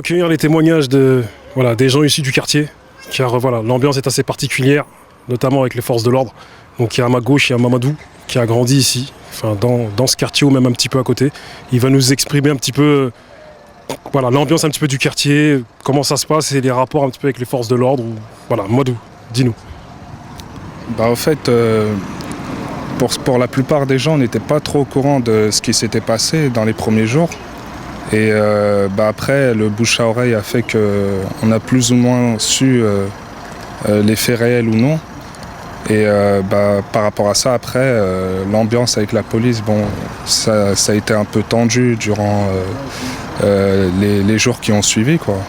recueillir les témoignages des gens issus du quartier, car l'ambiance est assez particulière, notamment avec les forces de l'ordre. Donc il y a à ma gauche, il y a Mamadou, qui a grandi ici, dans ce quartier ou même un petit peu à côté. Il va nous exprimer un petit peu l'ambiance un petit peu du quartier, comment ça se passe et les rapports un petit peu avec les forces de l'ordre. Mamadou, dis-nous. En fait, pour la plupart des gens, on n'était pas trop au courant de ce qui s'était passé dans les premiers jours. Et après, le bouche à oreille a fait qu'on a plus ou moins su les faits réels ou non. Et par rapport à ça, après, l'ambiance avec la police, ça a été un peu tendu durant les jours qui ont suivi, quoi.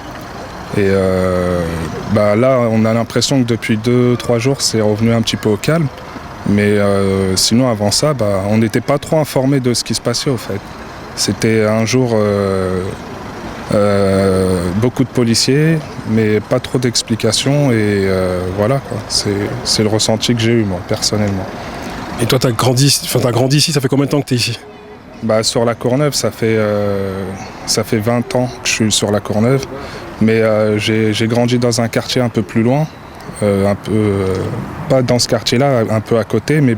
Et là, on a l'impression que depuis 2-3 jours, c'est revenu un petit peu au calme. Mais sinon, avant ça, on n'était pas trop informés de ce qui se passait, au fait. C'était un jour beaucoup de policiers, mais pas trop d'explications. Et voilà, quoi. C'est le ressenti que j'ai eu, moi, personnellement. Et toi, t'as grandi ici, ça fait combien de temps que t'es ici ? Sur la Courneuve, ça fait 20 ans que je suis sur la Courneuve. Mais j'ai grandi dans un quartier un peu plus loin. Pas dans ce quartier-là, un peu à côté, mais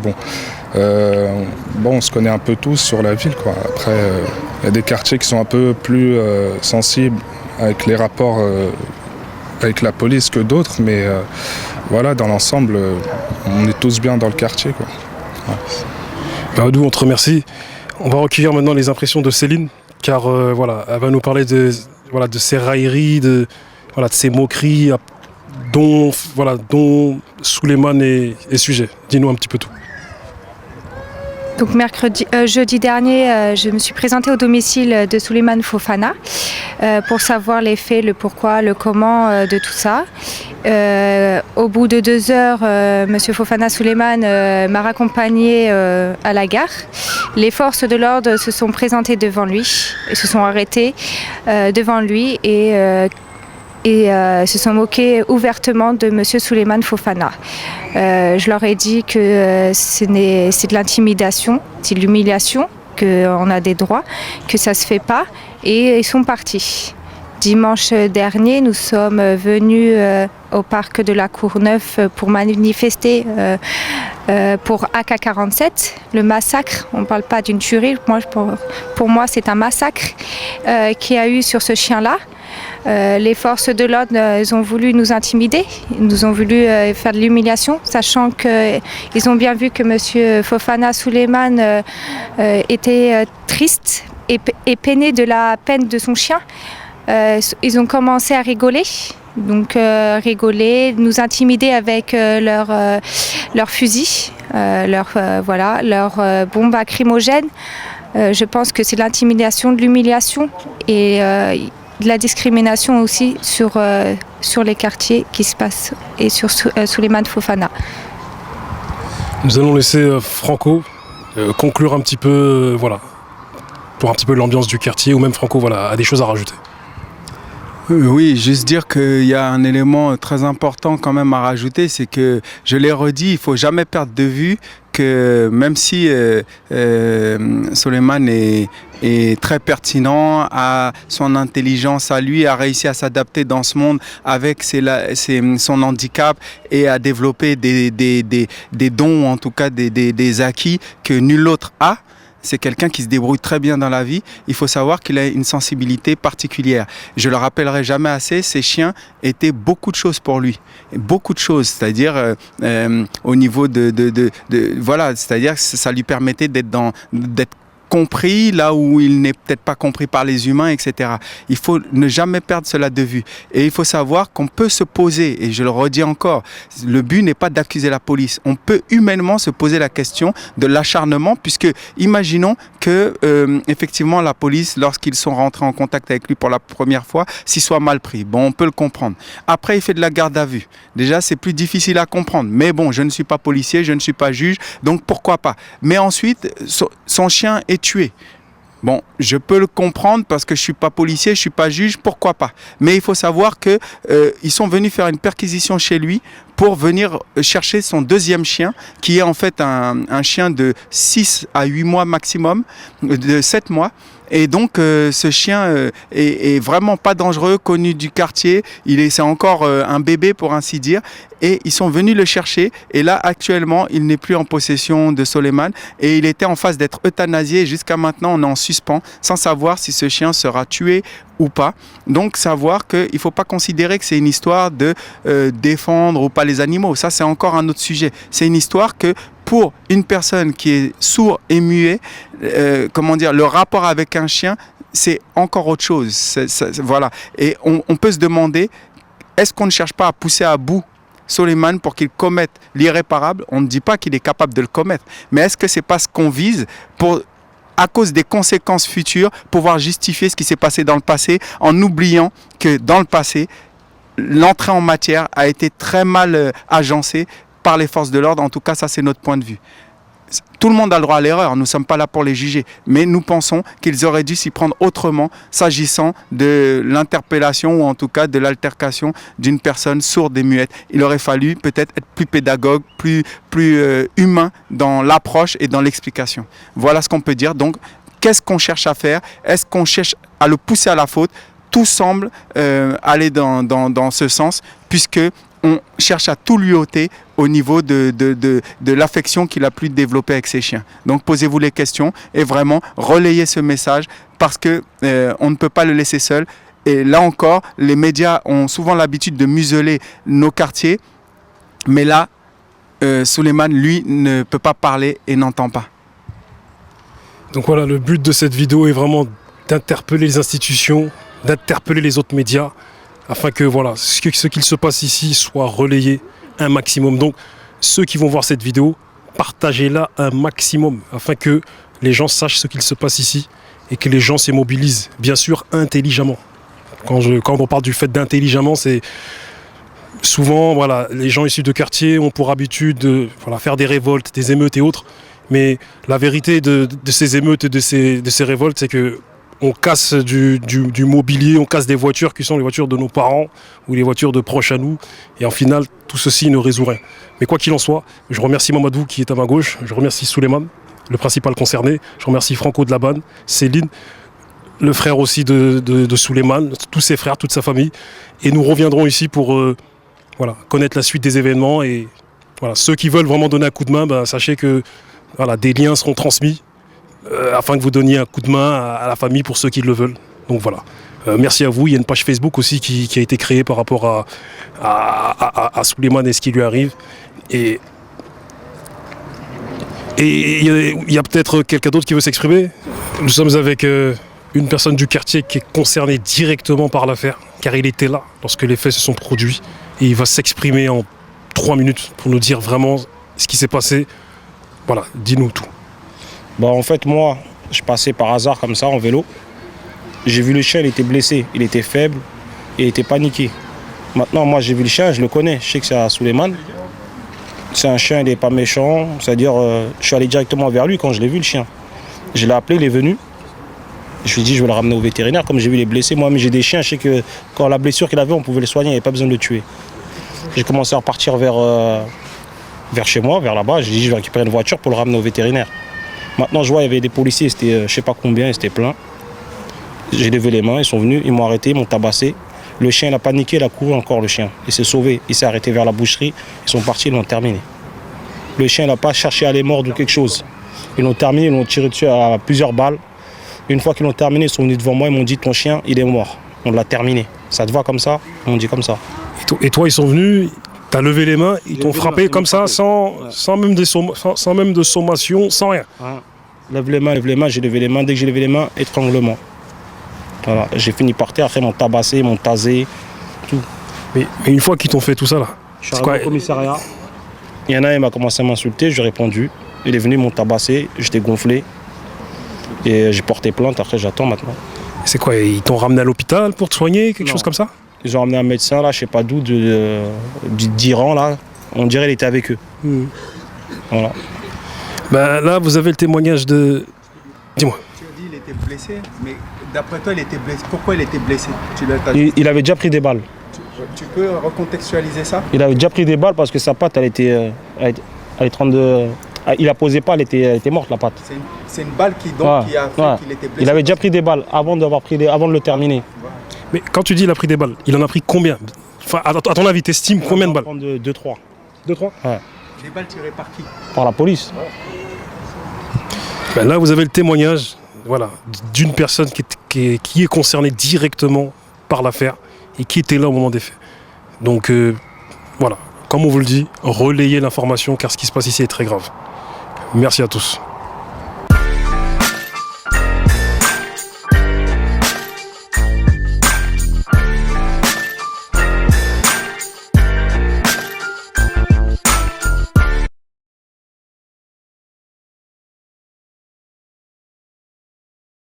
on se connaît un peu tous sur la ville, quoi. Après, il y a des quartiers qui sont un peu plus sensibles avec les rapports avec la police que d'autres, mais dans l'ensemble, on est tous bien dans le quartier, quoi. Ouais. Mamadou, on te remercie. On va recueillir maintenant les impressions de Céline, car elle va nous parler de ces railleries, de ces moqueries dont Souleymane est sujet. Dis-nous un petit peu tout. Donc jeudi dernier, je me suis présentée au domicile de Souleymane Fofana pour savoir les faits, le pourquoi, le comment de tout ça. Au bout de 2 heures, M. Fofana Souleymane m'a raccompagnée à la gare. Les forces de l'ordre se sont présentées devant lui, se sont arrêtées devant lui et se sont moqués ouvertement de M. Souleymane Fofana. Je leur ai dit que c'est de l'intimidation, c'est de l'humiliation, qu'on a des droits, que ça ne se fait pas, et ils sont partis. Dimanche dernier, nous sommes venus au parc de la Courneuve pour manifester pour AK-47, le massacre. On ne parle pas d'une tuerie, pour moi c'est un massacre qu'il y a eu sur ce chien-là. Les forces de l'ordre ont voulu nous intimider, ils ont voulu faire de l'humiliation, sachant qu'ils ont bien vu que M. Fofana Souleymane était triste et peiné de la peine de son chien. Ils ont commencé à rigoler, nous intimider avec leurs fusils, leurs bombes lacrymogènes. Je pense que c'est de l'intimidation, de l'humiliation et de la discrimination aussi sur les quartiers qui se passent et sur Souleymane Fofana. Nous allons laisser Franco conclure un petit peu, pour un petit peu l'ambiance du quartier, ou même Franco a des choses à rajouter. Oui, juste dire qu'il y a un élément très important quand même à rajouter, c'est que, je l'ai redit, il ne faut jamais perdre de vue que même si Souleymane est très pertinent, a son intelligence à lui, a réussi à s'adapter dans ce monde avec son handicap et à développer des dons, ou en tout cas des acquis que nul autre a. C'est quelqu'un qui se débrouille très bien dans la vie. Il faut savoir qu'il a une sensibilité particulière. Je le rappellerai jamais assez, ces chiens étaient beaucoup de choses pour lui. Beaucoup de choses, c'est-à-dire au niveau c'est-à-dire que ça lui permettait d'être compris là où il n'est peut-être pas compris par les humains, etc. Il faut ne jamais perdre cela de vue. Et il faut savoir qu'on peut se poser, et je le redis encore, le but n'est pas d'accuser la police. On peut humainement se poser la question de l'acharnement, puisque imaginons que effectivement la police, lorsqu'ils sont rentrés en contact avec lui pour la première fois, s'y soit mal pris. Bon, on peut le comprendre. Après, il fait de la garde à vue. Déjà, c'est plus difficile à comprendre. Mais bon, je ne suis pas policier, je ne suis pas juge, donc pourquoi pas. Mais ensuite, son chien est tué. Bon, je peux le comprendre parce que je suis pas policier, je suis pas juge, pourquoi pas. Mais il faut savoir que ils sont venus faire une perquisition chez lui pour venir chercher son deuxième chien, qui est en fait un chien de 6 à 8 mois maximum, de 7 mois. Et donc ce chien est vraiment pas dangereux, connu du quartier. C'est encore un bébé pour ainsi dire. Et ils sont venus le chercher. Et là, actuellement, il n'est plus en possession de Soleiman. Et il était en phase d'être euthanasié. Jusqu'à maintenant, on est en suspens, sans savoir si ce chien sera tué ou pas. Donc, savoir qu'il ne faut pas considérer que c'est une histoire de défendre ou pas les animaux. Ça, c'est encore un autre sujet. C'est une histoire que pour une personne qui est sourd et muet, le rapport avec un chien, c'est encore autre chose. Voilà. Et on peut se demander, est-ce qu'on ne cherche pas à pousser à bout Soleiman pour qu'il commette l'irréparable? On ne dit pas qu'il est capable de le commettre, mais est-ce que c'est pas ce qu'on vise à cause des conséquences futures, pouvoir justifier ce qui s'est passé dans le passé, en oubliant que dans le passé, l'entrée en matière a été très mal agencée par les forces de l'ordre. En tout cas, ça c'est notre point de vue. Tout le monde a le droit à l'erreur, nous ne sommes pas là pour les juger, mais nous pensons qu'ils auraient dû s'y prendre autrement s'agissant de l'interpellation ou en tout cas de l'altercation d'une personne sourde et muette. Il aurait fallu peut-être être plus pédagogue, plus humain dans l'approche et dans l'explication. Voilà ce qu'on peut dire. Donc, qu'est-ce qu'on cherche à faire? Est-ce qu'on cherche à le pousser à la faute? Tout semble aller dans ce sens, puisque on cherche à tout lui ôter au niveau de l'affection qu'il a pu développer avec ses chiens. Donc posez-vous les questions et vraiment relayez ce message parce que on ne peut pas le laisser seul. Et là encore, les médias ont souvent l'habitude de museler nos quartiers, mais là, Soleiman, lui, ne peut pas parler et n'entend pas. Donc voilà, le but de cette vidéo est vraiment d'interpeller les institutions, d'interpeller les autres médias, afin que voilà, ce qu'il se passe ici soit relayé un maximum. Donc ceux qui vont voir cette vidéo, partagez-la un maximum, afin que les gens sachent ce qu'il se passe ici et que les gens s'y mobilisent, bien sûr intelligemment. Quand on parle du fait d'intelligemment, c'est souvent voilà, les gens issus de quartiers ont pour habitude de faire des révoltes, des émeutes et autres. Mais la vérité de ces émeutes et de ces révoltes, c'est que on casse du mobilier, on casse des voitures qui sont les voitures de nos parents ou les voitures de proches à nous. Et en final, tout ceci ne résout rien. Mais quoi qu'il en soit, je remercie Mamadou qui est à ma gauche, je remercie Soleiman, le principal concerné, je remercie Franco de la Banne, Céline, le frère aussi de Soleiman, tous ses frères, toute sa famille. Et nous reviendrons ici pour connaître la suite des événements. Et voilà, ceux qui veulent vraiment donner un coup de main, sachez que des liens seront transmis. Afin que vous donniez un coup de main à la famille pour ceux qui le veulent. Donc voilà. Merci à vous. Il y a une page Facebook aussi qui a été créée par rapport à Soleiman et ce qui lui arrive. Et il y a peut-être quelqu'un d'autre qui veut s'exprimer. Nous sommes avec une personne du quartier qui est concernée directement par l'affaire, car il était là lorsque les faits se sont produits. Et il va s'exprimer en 3 minutes pour nous dire vraiment ce qui s'est passé. Voilà, dis-nous tout. En fait, moi, je passais par hasard comme ça en vélo. J'ai vu le chien, il était blessé, il était faible, il était paniqué. Maintenant, moi, j'ai vu le chien, je le connais, je sais que c'est à Soleiman. C'est un chien, il n'est pas méchant, c'est-à-dire, je suis allé directement vers lui quand je l'ai vu, le chien. Je l'ai appelé, il est venu. Je lui ai dit, je vais le ramener au vétérinaire, comme j'ai vu les blessés. Moi, mais j'ai des chiens, je sais que quand la blessure qu'il avait, on pouvait le soigner, il n'y avait pas besoin de le tuer. J'ai commencé à repartir vers chez moi, vers là-bas. J'ai dit, je vais récupérer une voiture pour le ramener au vétérinaire. Maintenant, je vois, il y avait des policiers, c'était je ne sais pas combien, c'était plein. J'ai levé les mains, ils sont venus, ils m'ont arrêté, ils m'ont tabassé. Le chien, il a paniqué, il a couru encore, le chien. Il s'est sauvé, il s'est arrêté vers la boucherie. Ils sont partis, ils l'ont terminé. Le chien, il n'a pas cherché à aller mordre ou quelque chose. Ils l'ont terminé, ils l'ont tiré dessus à plusieurs balles. Une fois qu'ils l'ont terminé, ils sont venus devant moi, ils m'ont dit, ton chien, il est mort. On l'a terminé. Ça te va comme ça? Ils m'ont dit comme ça. Et toi, ils sont venus, t'as levé les mains, ils t'ont frappé comme ça, sans même de sommation, sans rien. Lève les mains, j'ai levé les mains. Dès que j'ai levé les mains, étranglement. Voilà, j'ai fini par terre, après ils m'ont tabassé, ils m'ont tasé, tout. Mais une fois qu'ils t'ont fait tout ça là, je suis arrivé au commissariat. Il y en a un, il m'a commencé à m'insulter, j'ai répondu. Il est venu, ils m'ont tabassé, j'étais gonflé. Et j'ai porté plainte, après j'attends maintenant. C'est quoi, ils t'ont ramené à l'hôpital pour te soigner, quelque chose comme ça? Ils ont ramené un médecin là, je sais pas d'où, d'Iran là. On dirait qu'il était avec eux. Voilà. Là, vous avez le témoignage de... Dis-moi. Tu as dit qu'il était blessé, mais d'après toi, il était blessé. Pourquoi il était blessé? Il avait déjà pris des balles. Tu peux recontextualiser ça? Il avait déjà pris des balles parce que sa patte, elle était Il la posait pas, elle était morte la patte. C'est une balle qui a fait qu'il était blessé. Il avait déjà pris des balles avant de le terminer. Mais quand tu dis il a pris des balles, il en a pris combien? Enfin, à ton avis, t'estimes combien de balles? 2-3. 2-3? Des balles tirées par qui? Par la police. Ben là, vous avez le témoignage, voilà, d'une personne qui est concernée directement par l'affaire et qui était là au moment des faits. Donc, voilà, comme on vous le dit, relayez l'information car ce qui se passe ici est très grave. Merci à tous.